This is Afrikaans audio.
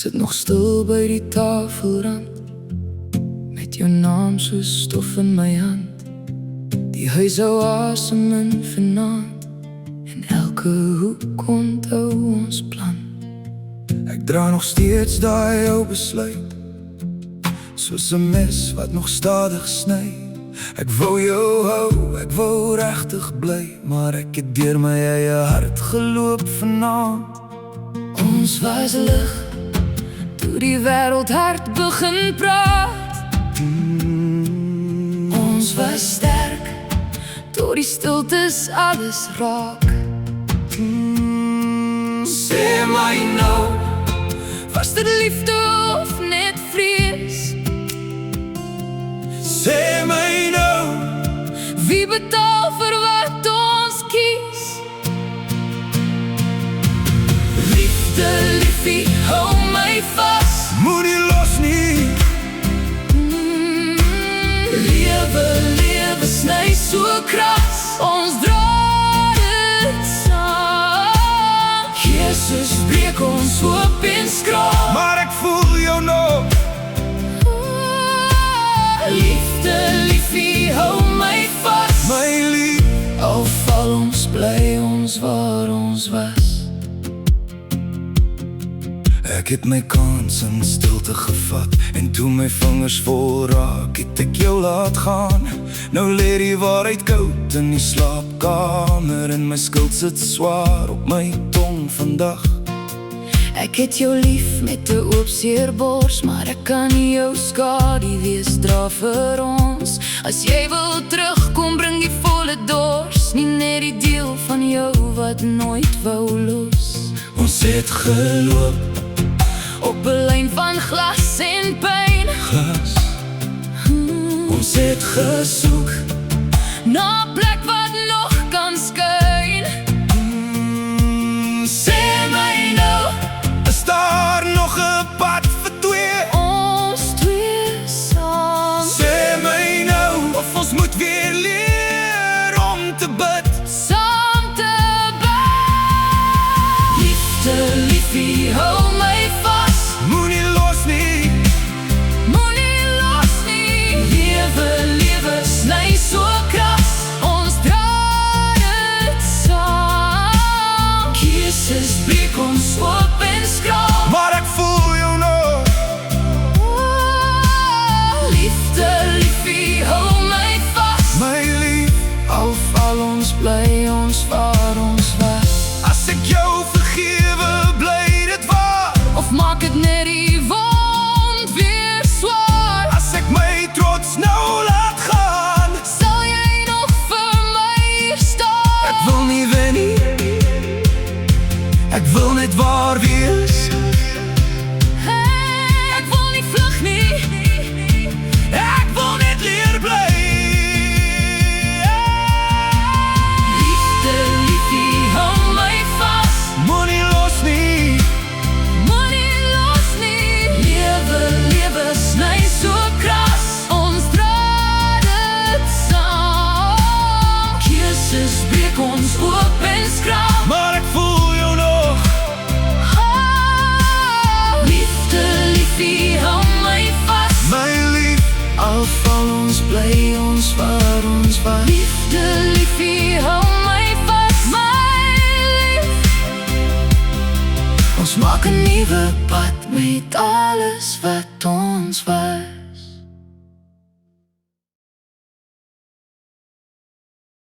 sit nog stil by die tafelrand, met jou naam so stof in my hand. Die huis hou asem in vanaand, en elke hoek onthou ons plan. Ek dra nog steeds daai jou besluit, soos 'n mes wat nog stadig sny. Ek wou jou hou, ek wou regtig bly, maar ek het deur my eie hart geloop vanaand. Ons was lig, toe die wêreld hard begin praat. Ons was sterk, toe die stiltes alles raak. Sê my nou, was dit liefde of net vrees? Sê my nou, wie betaal vir wat ons kies? Liefde, liefie, hou my vas, moenie los nie. Lewe, lewe, sny so kras, ons dra dit saam. Jesus breek ons hoop en skraap, maar ek voel jou nog. Liefde, liefie, hou my vas, my lief, al val ons, bly ons waar ons was. Ek het my kans in stilte gevat, en toe my vingers vol raak, het ek jou laat gaan. Nou lê die waarheid koud in die slaapkamer, en my skuld sit swaar op my tong vandag. Ek het jou lief met 'n oop seer bors, maar ek kan nie jou skadu wees, dra vir ons. As jy wil terugkom, bring die volle dors, nie net die deel van jou wat nooit wou los. Ons het geloop op 'n lyn van glas en pyn. Glas. Ons het gesoek na 'n plek wat nog kan skyn. Sê my nou, is daar nog 'n pad vir twee? Ons twee saam. Sê my nou, of ons moet weer leer om te bid, saam te bid. Liefde, liefie, hou my vas, moenie los nie. Moenie los nie. Lewe, lewe, sny so kras, ons dra dit saam. Keuses breek ons hoop en skraap, maar ek voel jou nog. Liefde, liefie, hou my vas, my lief, al val ons, bly ons waar ons was. As ek jou vergewe, bly dit waar, of maak het net die wond weer swaar. As ek my trots nou laat gaan, sal jy nog vir my hier staan. Ek wil nie wen nie, ek wil net waar wees. Ek wil nie vlug nie, ek wil net leer bly. Liefde, liefie, hou my vas, moenie los nie. Moenie los nie. Lewe, lewe, sny so kras, ons dra dit saam. Keuses breek ons hoop en skraap, maar ek voel jou nog. Liefde, liefie, hou my vas, my lief, al val ons, bly ons waar ons was. Liefde, liefie, hou my vas, my lief, ons maak 'n nuwe pad met alles wat ons was.